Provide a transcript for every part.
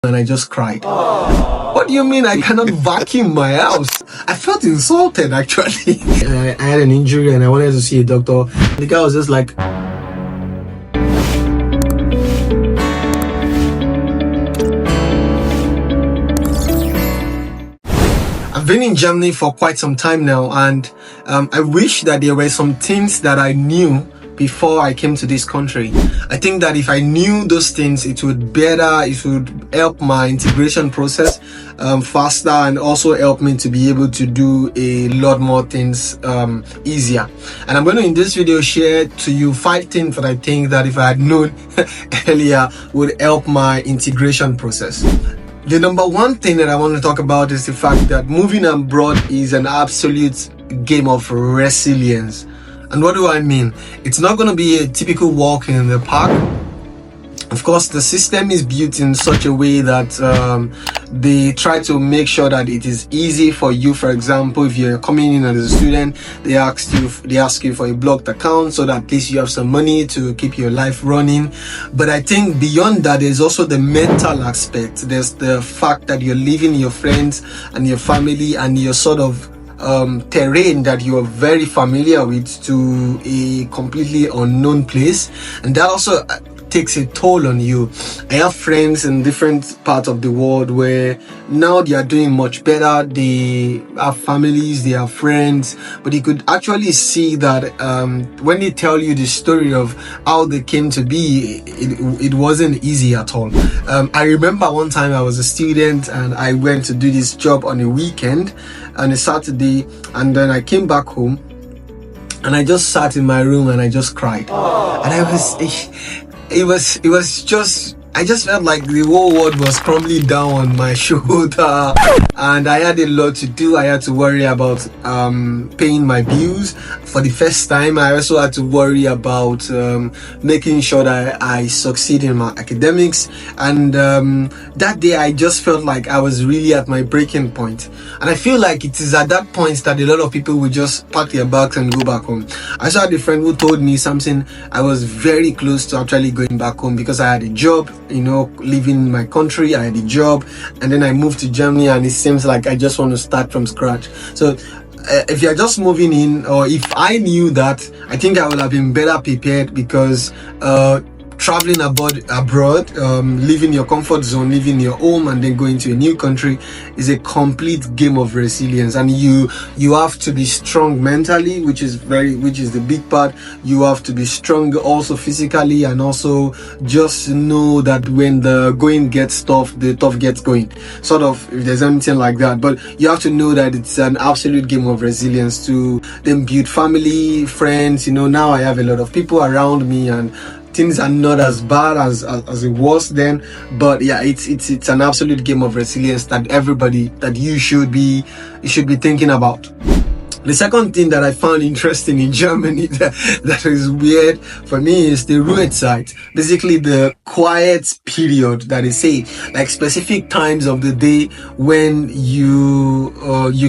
and I just cried. What do you mean I cannot vacuum my house? I felt insulted actually. I had an injury and I wanted to see a doctor. The guy was just like, I've been in Germany for quite some time now, and I wish that there were some things that I knew before I came to this country. I think that if I knew those things, it would help my integration process faster, and also help me to be able to do a lot more things easier. And I'm going to in this video share to you 5 things that I think that if I had known earlier would help my integration process. The number one thing that I want to talk about is the fact that moving abroad is an absolute game of resilience. And what do I mean? It's not going to be a typical walk in the park. Of course, the system is built in such a way that they try to make sure that it is easy for you. For example, if you're coming in as a student, they ask you for a blocked account so that at least you have some money to keep your life running. But I think beyond that, there's also the mental aspect. There's the fact that you're leaving your friends and your family and your sort of terrain that you are very familiar with to a completely unknown place, and that also takes a toll on you. I have friends in different parts of the world where now they are doing much better. They have families, they have friends, but you could actually see that when they tell you the story of how they came to be, it wasn't easy at all. I remember one time I was a student and I went to do this job on a weekend, on a Saturday, and then I came back home and I just sat in my room and I just cried. And I just felt like the whole world was crumbling down on my shoulder, and I had a lot to do. I had to worry about paying my bills for the first time. I also had to worry about making sure that I succeed in my academics, and that day I just felt like I was really at my breaking point. And I feel like it is at that point that a lot of people would just pack their bags and go back home. I saw a friend who told me something. I was very close to actually going back home because I had a job, leaving my country. I had a job, and then I moved to Germany, and it seems like I just want to start from scratch. So if you're just moving in, or if I knew that, I think I would have been better prepared, because traveling abroad, leaving your comfort zone, leaving your home, and then going to a new country is a complete game of resilience. And you have to be strong mentally, which is the big part. You have to be strong also physically, and also just know that when the going gets tough, the tough gets going, sort of, if there's anything like that. But you have to know that it's an absolute game of resilience to then build family, friends. Now I have a lot of people around me, and things are not as bad as it was then. But yeah, it's an absolute game of resilience that you should be thinking about. The second thing that I found interesting in Germany that is weird for me is the Ruhezeit. Basically the quiet period that they say, like specific times of the day when you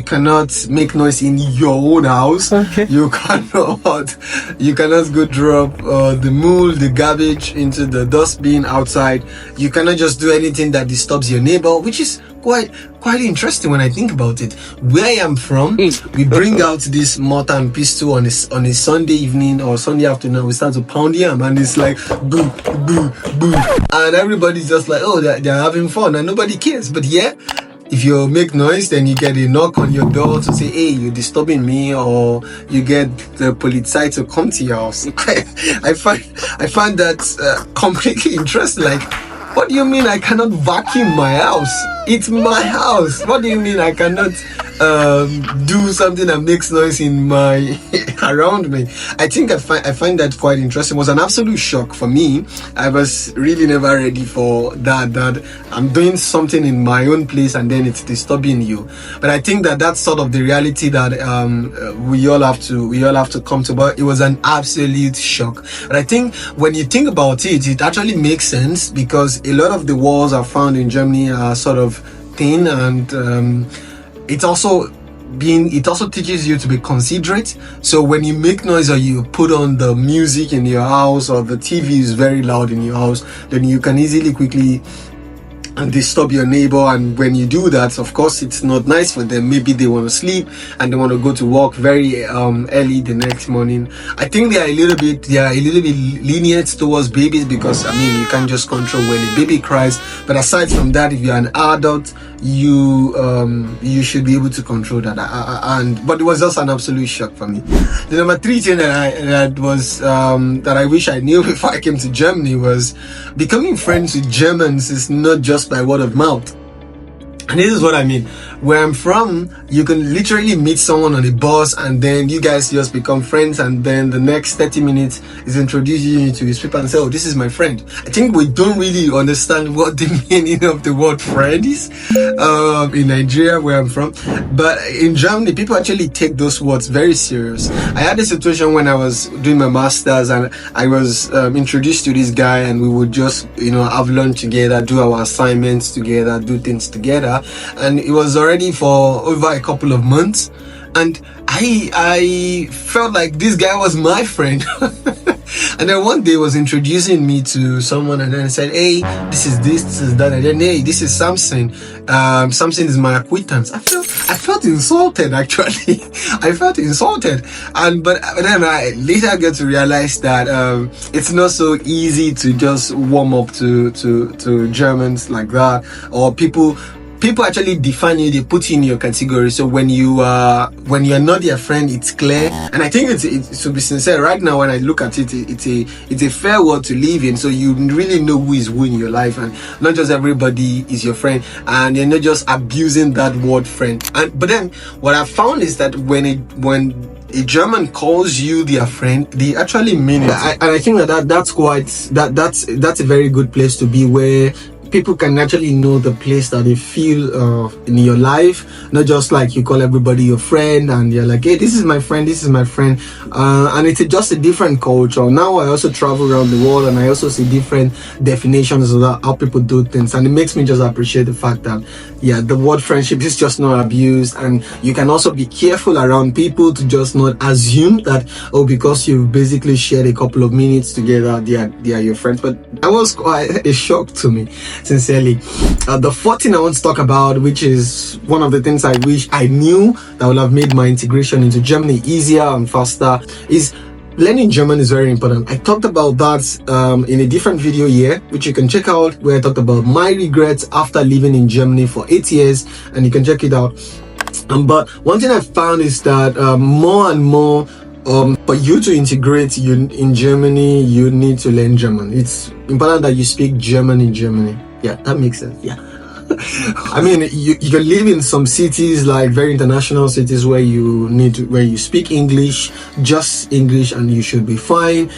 cannot make noise in your own house. Okay. You cannot go drop the garbage into the dustbin outside. You cannot just do anything that disturbs your neighbor, which is quite interesting when I think about it. Where I am from, we bring out this mortar and pestle on a Sunday evening or Sunday afternoon. We start to pound yam, and it's like boo, boo, boo, and everybody's just like, oh, they're having fun, and nobody cares. But yeah, if you make noise, then you get a knock on your door to say, hey, you're disturbing me, or you get the police to come to your house. I find that completely interesting. Like, what do you mean I cannot vacuum my house? It's my house. What do you mean I cannot do something that makes noise in my around me? I think I find that quite interesting. It was an absolute shock for me. I was really never ready for that I'm doing something in my own place and then it's disturbing you. But I think that that's sort of the reality that we all have to come to. But it was an absolute shock. But I think when you think about it, it actually makes sense, because a lot of the walls are found in Germany are sort of thin, and it also teaches you to be considerate. So when you make noise or you put on the music in your house, or the TV is very loud in your house, then you can easily quickly and disturb your neighbor. And when you do that, of course, it's not nice for them. Maybe they want to sleep and they want to go to work very early the next morning. I think they are a little bit lenient towards babies, because I mean, you can't just control when a baby cries. But aside from that, if you're an adult, you should be able to control that. But it was just an absolute shock for me. The number 3 thing that I wish I knew before I came to Germany was becoming friends with Germans is not just by word of mouth. And this is what I mean. Where I'm from, you can literally meet someone on a bus and then you guys just become friends, and then the next 30 minutes is introducing you to his people and say, oh, this is my friend. I think we don't really understand what the meaning of the word friend is in Nigeria, where I'm from. But in Germany, people actually take those words very serious. I had a situation when I was doing my master's, and I was introduced to this guy, and we would just, have lunch together, do our assignments together, do things together. And it was already for over a couple of months, and I felt like this guy was my friend. And then one day was introducing me to someone, and then I said, hey, this is that, and then, hey, this is Samson. Samson is my acquaintance. I felt insulted, actually. I felt insulted. But then I later get to realize that it's not so easy to just warm up to Germans like that, or people actually define you, they put you in your category. So when you're not their friend, it's clear. And I think it's to be sincere, right now when I look at it, it's a fair world to live in. So you really know who is who in your life, and not just everybody is your friend, and you're not just abusing that word friend. But then what I found is that when a German calls you their friend, they actually mean it. And I think that's a very good place to be, where people can actually know the place that they feel in your life, not just like you call everybody your friend and you're like, hey, this is my friend, and it's just a different culture. Now I also travel around the world, and I also see different definitions of how people do things, and it makes me just appreciate the fact that the word friendship is just not abused. And you can also be careful around people to just not assume that, oh, because you've basically shared a couple of minutes together, they are your friends. But that was quite a shock to me, sincerely. The fourth thing I want to talk about, which is one of the things I wish I knew that would have made my integration into Germany easier and faster, is learning German is very important. I talked about that in a different video here, which you can check out, where I talked about my regrets after living in Germany for 8 years, and you can check it out. But one thing I found is that more and more, for you to integrate in Germany, you need to learn German. It's important that you speak German in Germany. Yeah, that makes sense. Yeah. I mean, you can live in some cities, like very international cities, where you speak English, just English, and you should be fine.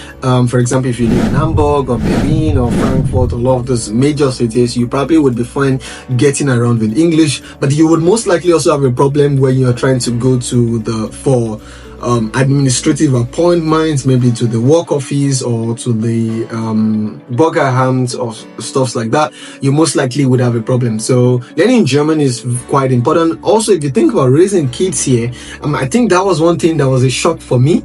For example, if you live in Hamburg or Berlin or Frankfurt, or a lot of those major cities, you probably would be fine getting around with English. But you would most likely also have a problem when you're trying to go to administrative appointments, maybe to the work office or to the Bürgeramt or stuff like that. You most likely would have a problem. So learning German is quite important. Also, if you think about raising kids here, I think that was one thing that was a shock for me.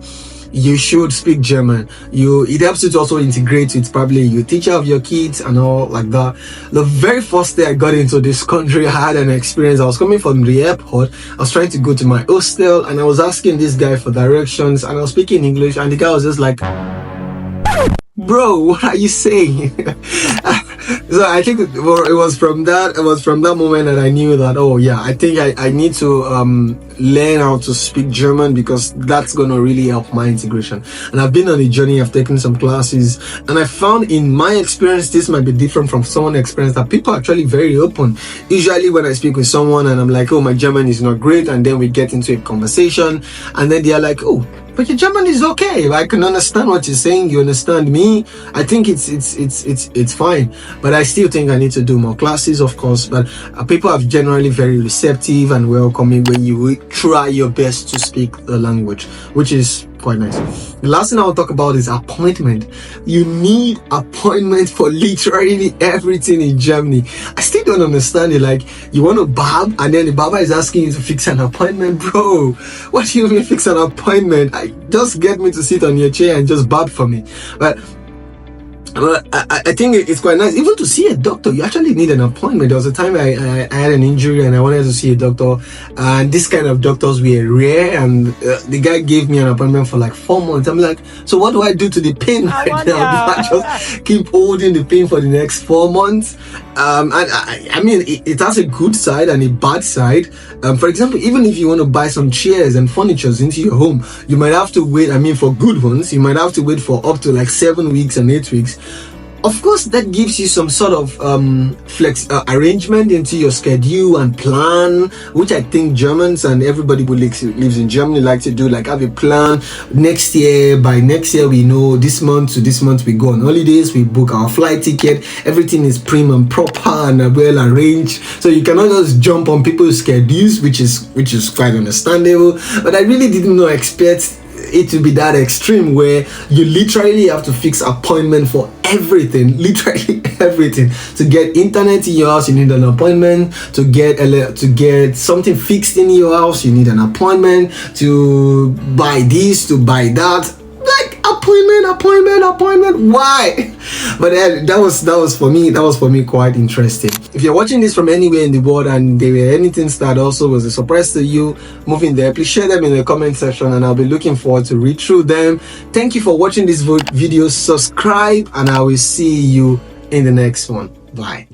You should speak German. It helps you to also integrate with probably your teacher of your kids and all like that. The very first day I got into this country, I had an experience. I was coming from the airport. I was trying to go to my hostel, and I was asking this guy for directions, and I was speaking English, and the guy was just like, bro, what are you saying? So I think it was from that moment that I knew that, oh yeah, I think I need to learn how to speak German, because that's gonna really help my integration. And I've been on a journey, I've taken some classes, and I found in my experience, this might be different from someone's experience, that people are actually very open. Usually when I speak with someone and I'm like, oh, my German is not great, and then we get into a conversation, and then they are like, oh, but your German is okay. I can understand what you're saying. You understand me. I think it's fine. But I still think I need to do more classes, of course. But people are generally very receptive and welcoming when you try your best to speak the language, which is quite nice. The last thing I will talk about is appointment. You need appointment for literally everything in Germany. I still don't understand it. Like, you want to barb, and then the barber is asking you to fix an appointment, bro. What do you mean fix an appointment? Just get me to sit on your chair and just barb for me. But Well, I think it's quite nice even to see a doctor. You actually need an appointment. There was a time I had an injury and I wanted to see a doctor, and this kind of doctors were rare, and the guy gave me an appointment for like 4 months. I'm like, so what do I do to the pain right now? Do I just keep holding the pain for the next 4 months? And I mean, it has a good side and a bad side. For example, even if you want to buy some chairs and furnitures into your home, you might have to wait. I mean, for good ones, you might have to wait for up to like 7 weeks and 8 weeks. Of course, that gives you some sort of arrangement into your schedule and plan, which I think Germans and everybody who lives in Germany like to do, like have a plan. By next year we know this month to this month we go on holidays, we book our flight ticket, everything is prim and proper and well arranged, so you cannot just jump on people's schedules, which is quite understandable. But I really didn't expect it to be that extreme where you literally have to fix appointment for everything, literally everything. To get internet in your house, you need an appointment. To get something fixed in your house, you need an appointment. To buy this, to buy that, like appointment. Why? But that was for me quite interesting. If you're watching this from anywhere in the world and there were anything that also was a surprise to you moving there, please share them in the comment section and I'll be looking forward to read through them. Thank you for watching this video. Subscribe and I will see you in the next one. Bye.